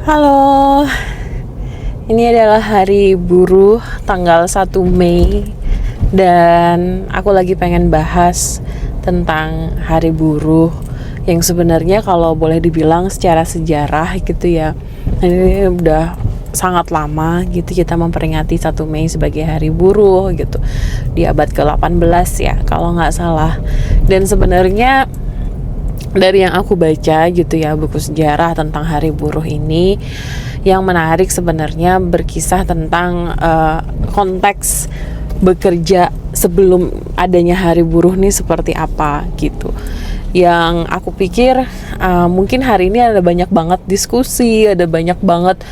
Halo, ini adalah hari buruh tanggal 1 Mei dan aku lagi pengen bahas tentang hari buruh yang sebenarnya kalau boleh dibilang secara sejarah gitu ya, ini udah sangat lama gitu kita memperingati 1 Mei sebagai hari buruh gitu di abad ke-18 ya kalau nggak salah. Dan sebenarnya dari yang aku baca gitu ya, buku sejarah tentang hari buruh ini, yang menarik sebenarnya berkisah tentang konteks bekerja sebelum adanya hari buruh nih seperti apa gitu. Yang aku pikir mungkin hari ini ada banyak banget diskusi, ada banyak banget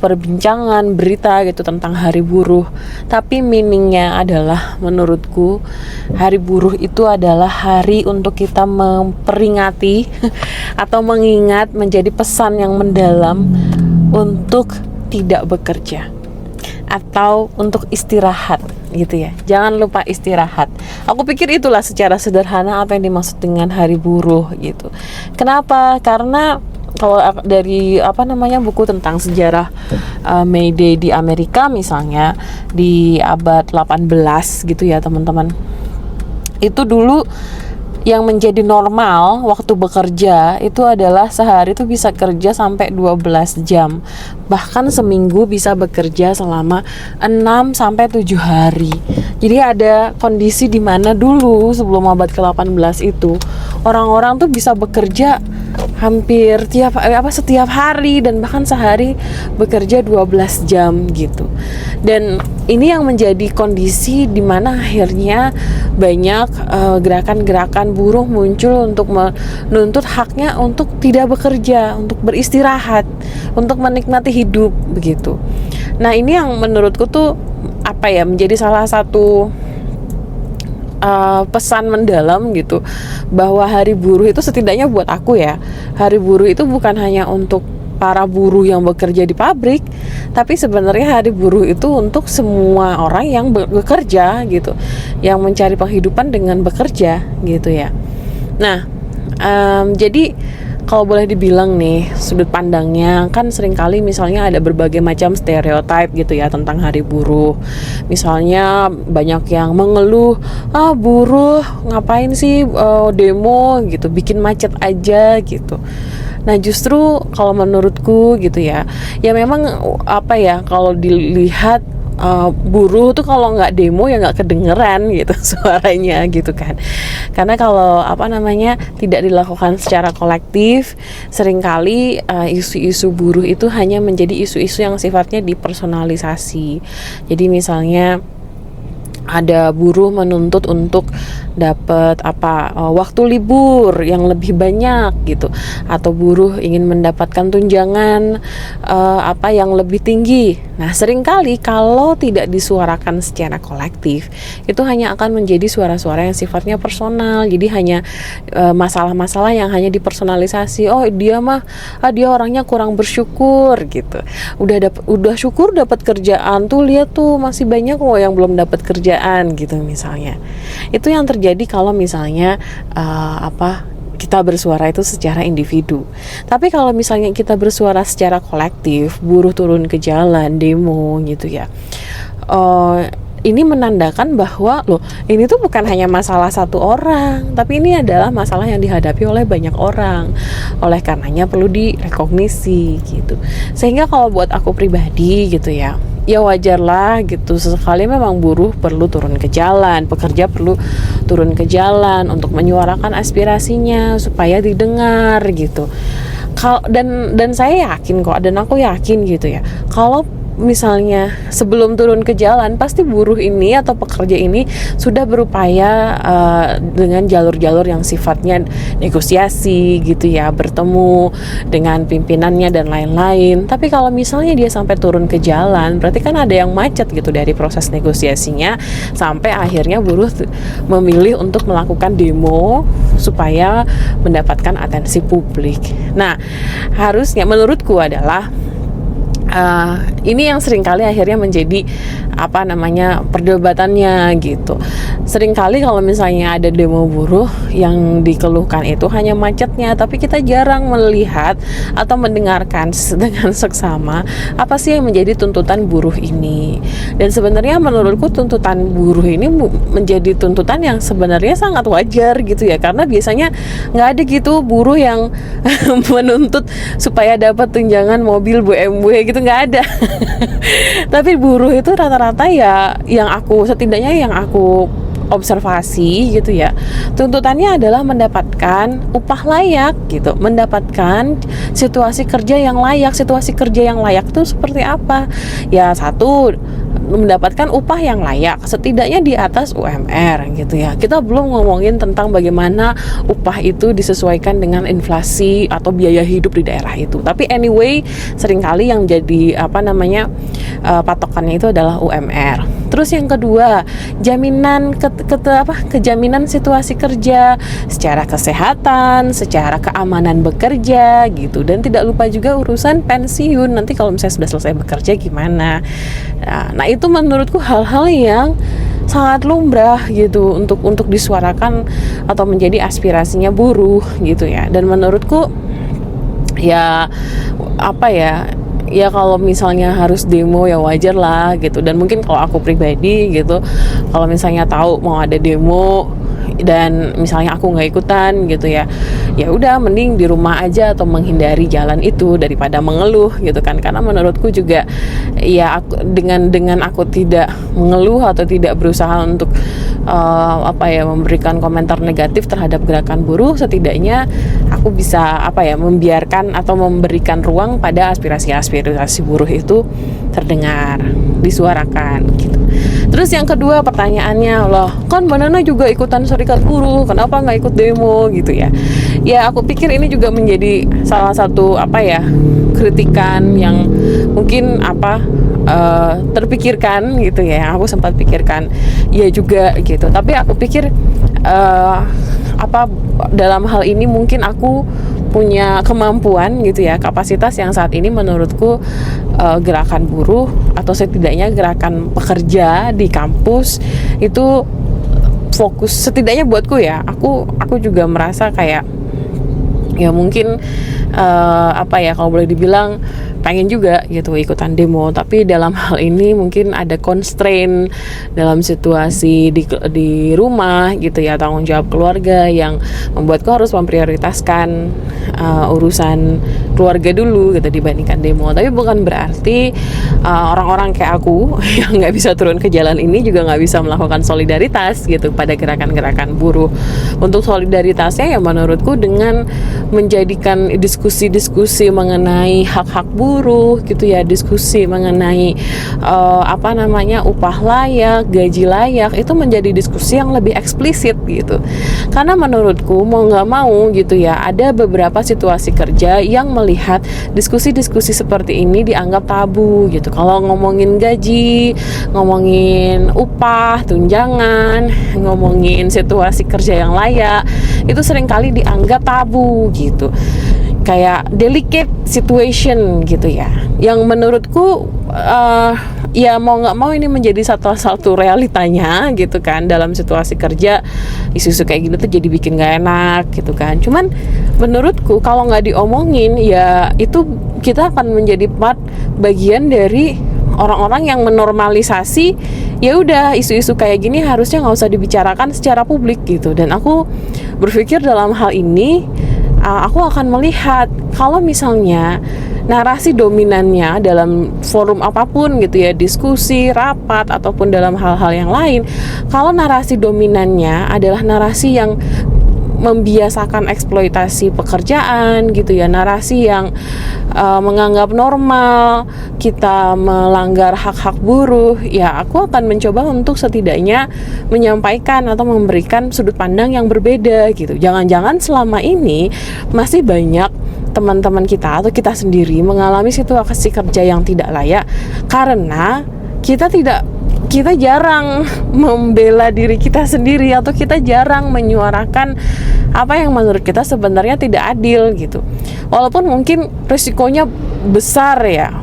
perbincangan, berita gitu tentang hari buruh. Tapi meaningnya adalah menurutku hari buruh itu adalah hari untuk kita memperingati atau mengingat, menjadi pesan yang mendalam untuk tidak bekerja atau untuk istirahat gitu ya. Jangan lupa istirahat. Aku pikir itulah secara sederhana apa yang dimaksud dengan hari buruh gitu. Kenapa? Karena kalau dari buku tentang sejarah May Day di Amerika misalnya di abad 18 gitu ya teman-teman. Itu dulu yang menjadi normal waktu bekerja itu adalah sehari itu bisa kerja sampai 12 jam. Bahkan seminggu bisa bekerja selama 6 sampai 7 hari. Jadi ada kondisi di mana dulu sebelum abad ke-18 itu orang-orang tuh bisa bekerja hampir setiap hari dan bahkan sehari bekerja 12 jam gitu. Dan ini yang menjadi kondisi di mana akhirnya banyak gerakan-gerakan buruh muncul untuk menuntut haknya untuk tidak bekerja, untuk beristirahat, untuk menikmati hidup begitu. Nah, ini yang menurutku tuh menjadi salah satu pesan mendalam gitu, bahwa hari buruh itu setidaknya buat aku ya, hari buruh itu bukan hanya untuk para buruh yang bekerja di pabrik, tapi sebenarnya hari buruh itu untuk semua orang yang bekerja gitu, yang mencari penghidupan dengan bekerja gitu ya. Nah, jadi kalau boleh dibilang nih sudut pandangnya kan seringkali misalnya ada berbagai macam stereotip gitu ya tentang hari buruh. Misalnya banyak yang mengeluh, buruh ngapain sih demo gitu, bikin macet aja gitu. Nah, justru kalau menurutku gitu ya memang kalau dilihat buruh tuh kalau nggak demo ya nggak kedengeran gitu suaranya gitu kan. Karena kalau tidak dilakukan secara kolektif, seringkali isu-isu buruh itu hanya menjadi isu-isu yang sifatnya dipersonalisasi. Jadi misalnya ada buruh menuntut untuk dapat waktu libur yang lebih banyak gitu, atau buruh ingin mendapatkan tunjangan yang lebih tinggi. Nah, seringkali kalau tidak disuarakan secara kolektif, itu hanya akan menjadi suara-suara yang sifatnya personal. Jadi hanya masalah-masalah yang hanya dipersonalisasi. Oh, dia orangnya kurang bersyukur gitu. Udah syukur dapat kerjaan, tuh lihat tuh masih banyak loh yang belum dapat kerjaan gitu misalnya. Itu yang terjadi kalau misalnya kita bersuara itu secara individu. Tapi kalau misalnya kita bersuara secara kolektif, buruh turun ke jalan, demo gitu ya, ini menandakan bahwa ini tuh bukan hanya masalah satu orang, tapi ini adalah masalah yang dihadapi oleh banyak orang. Oleh karenanya perlu direkognisi gitu. Sehingga kalau buat aku pribadi gitu ya wajarlah gitu, sesekali memang buruh perlu turun ke jalan, pekerja perlu turun ke jalan untuk menyuarakan aspirasinya supaya didengar gitu. Dan saya yakin kok, dan aku yakin gitu ya, kalau misalnya sebelum turun ke jalan pasti buruh ini atau pekerja ini sudah berupaya dengan jalur-jalur yang sifatnya negosiasi gitu ya, bertemu dengan pimpinannya dan lain-lain. Tapi kalau misalnya dia sampai turun ke jalan, berarti kan ada yang macet gitu dari proses negosiasinya, sampai akhirnya buruh memilih untuk melakukan demo supaya mendapatkan atensi publik. Nah, harusnya menurutku adalah Ini yang seringkali akhirnya menjadi perdebatannya gitu. Seringkali kalau misalnya ada demo buruh, yang dikeluhkan itu hanya macetnya, tapi kita jarang melihat atau mendengarkan dengan seksama apa sih yang menjadi tuntutan buruh ini. Dan sebenarnya menurutku tuntutan buruh ini menjadi tuntutan yang sebenarnya sangat wajar gitu ya, karena biasanya nggak ada gitu buruh yang menuntut supaya dapat tunjangan mobil BMW gitu, nggak ada. Tapi buruh itu rata-rata ya, setidaknya yang aku observasi gitu ya, tuntutannya adalah mendapatkan upah layak gitu, mendapatkan situasi kerja yang layak. Situasi kerja yang layak itu seperti apa? Ya, satu, mendapatkan upah yang layak, setidaknya di atas UMR gitu ya. Kita belum ngomongin tentang bagaimana upah itu disesuaikan dengan inflasi atau biaya hidup di daerah itu. Tapi anyway, seringkali yang jadi patokannya itu adalah UMR. Terus yang kedua, jaminan kejaminan situasi kerja secara kesehatan, secara keamanan bekerja gitu. Dan tidak lupa juga urusan pensiun, nanti kalau misalnya sudah selesai bekerja gimana. Nah, itu menurutku hal-hal yang sangat lumrah gitu untuk disuarakan atau menjadi aspirasinya buruh gitu ya. Dan menurutku ya kalau misalnya harus demo ya wajar lah gitu. Dan mungkin kalau aku pribadi gitu, kalau misalnya tahu mau ada demo dan misalnya aku nggak ikutan gitu ya udah mending di rumah aja atau menghindari jalan itu daripada mengeluh gitu kan. Karena menurutku juga ya dengan aku tidak mengeluh atau tidak berusaha untuk memberikan komentar negatif terhadap gerakan buruh, setidaknya aku bisa membiarkan atau memberikan ruang pada aspirasi buruh itu terdengar, disuarakan gitu. Terus yang kedua pertanyaannya, loh kan Mbak Nana juga ikutan serikat buruh, kenapa nggak ikut demo gitu ya? Ya aku pikir ini juga menjadi salah satu kritikan yang mungkin terpikirkan gitu ya. Aku sempat pikirkan ya juga gitu. Tapi aku pikir dalam hal ini mungkin aku punya kemampuan gitu ya, kapasitas yang saat ini menurutku gerakan buruh atau setidaknya gerakan pekerja di kampus itu fokus, setidaknya buatku ya, aku juga merasa kayak ya mungkin kalau boleh dibilang pengen juga gitu ikutan demo, tapi dalam hal ini mungkin ada constraint dalam situasi di rumah gitu ya, tanggung jawab keluarga yang membuatku harus memprioritaskan urusan keluarga dulu gitu dibandingkan demo. Tapi bukan berarti orang-orang kayak aku yang nggak bisa turun ke jalan ini juga nggak bisa melakukan solidaritas gitu pada gerakan-gerakan buruh. Untuk solidaritasnya ya menurutku dengan menjadikan diskusi-diskusi mengenai hak-hak buruh gitu ya, diskusi mengenai upah layak, gaji layak, itu menjadi diskusi yang lebih eksplisit gitu. Karena menurutku mau nggak mau gitu ya, ada beberapa situasi kerja yang melihat diskusi-diskusi seperti ini dianggap tabu gitu. Kalau ngomongin gaji, ngomongin upah, tunjangan, ngomongin situasi kerja yang layak, itu seringkali dianggap tabu gitu, kayak delicate situation gitu ya, yang menurutku ya mau nggak mau ini menjadi satu realitanya gitu kan. Dalam situasi kerja isu-isu kayak gini tuh jadi bikin nggak enak gitu kan. Cuman menurutku kalau nggak diomongin ya itu kita akan menjadi bagian dari orang-orang yang menormalisasi ya udah isu-isu kayak gini harusnya nggak usah dibicarakan secara publik gitu. Dan aku berpikir dalam hal ini aku akan melihat kalau misalnya narasi dominannya dalam forum apapun gitu ya, diskusi, rapat, ataupun dalam hal-hal yang lain, kalau narasi dominannya adalah narasi yang membiasakan eksploitasi pekerjaan gitu ya, narasi yang menganggap normal kita melanggar hak-hak buruh, ya aku akan mencoba untuk setidaknya menyampaikan atau memberikan sudut pandang yang berbeda gitu. Jangan-jangan selama ini masih banyak teman-teman kita atau kita sendiri mengalami situasi kerja yang tidak layak karena kita jarang membela diri kita sendiri, atau kita jarang menyuarakan apa yang menurut kita sebenarnya tidak adil gitu. Walaupun mungkin risikonya besar ya,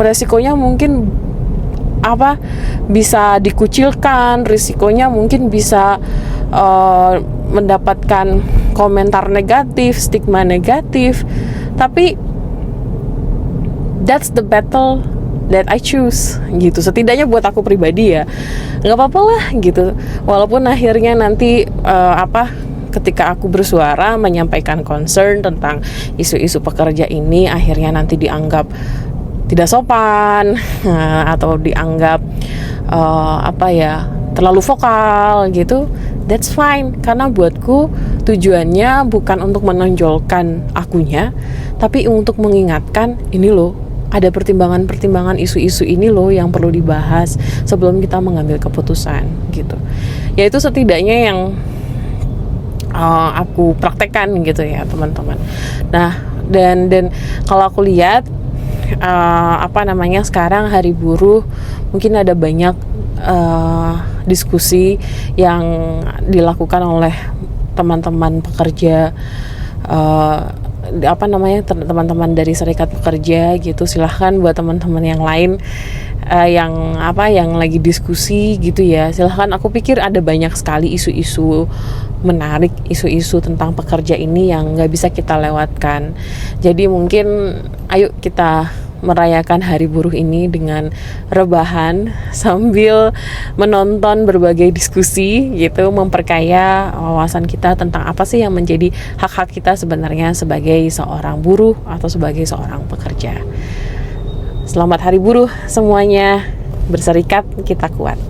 resikonya mungkin bisa dikucilkan, risikonya mungkin bisa mendapatkan komentar negatif, stigma negatif. Tapi that's the battle that I choose gitu. Setidaknya buat aku pribadi ya, nggak apa-apa lah gitu. Walaupun akhirnya nanti ketika aku bersuara menyampaikan concern tentang isu-isu pekerja ini, akhirnya nanti dianggap tidak sopan atau dianggap terlalu vokal gitu, that's fine. Karena buatku tujuannya bukan untuk menonjolkan akunya, tapi untuk mengingatkan ini loh, ada pertimbangan-pertimbangan isu-isu ini loh yang perlu dibahas sebelum kita mengambil keputusan gitu. Yaitu setidaknya yang aku praktekkan gitu ya teman-teman. Nah dan kalau aku lihat sekarang Hari Buruh mungkin ada banyak diskusi yang dilakukan oleh teman-teman pekerja, teman-teman dari serikat pekerja gitu. Silahkan buat teman-teman yang lain yang lagi diskusi gitu ya, silahkan. Aku pikir ada banyak sekali isu-isu menarik, isu-isu tentang pekerja ini yang nggak bisa kita lewatkan. Jadi mungkin ayo kita merayakan Hari Buruh ini dengan rebahan sambil menonton berbagai diskusi gitu, memperkaya wawasan kita tentang apa sih yang menjadi hak-hak kita sebenarnya sebagai seorang buruh atau sebagai seorang pekerja. Selamat Hari Buruh semuanya, berserikat kita kuat.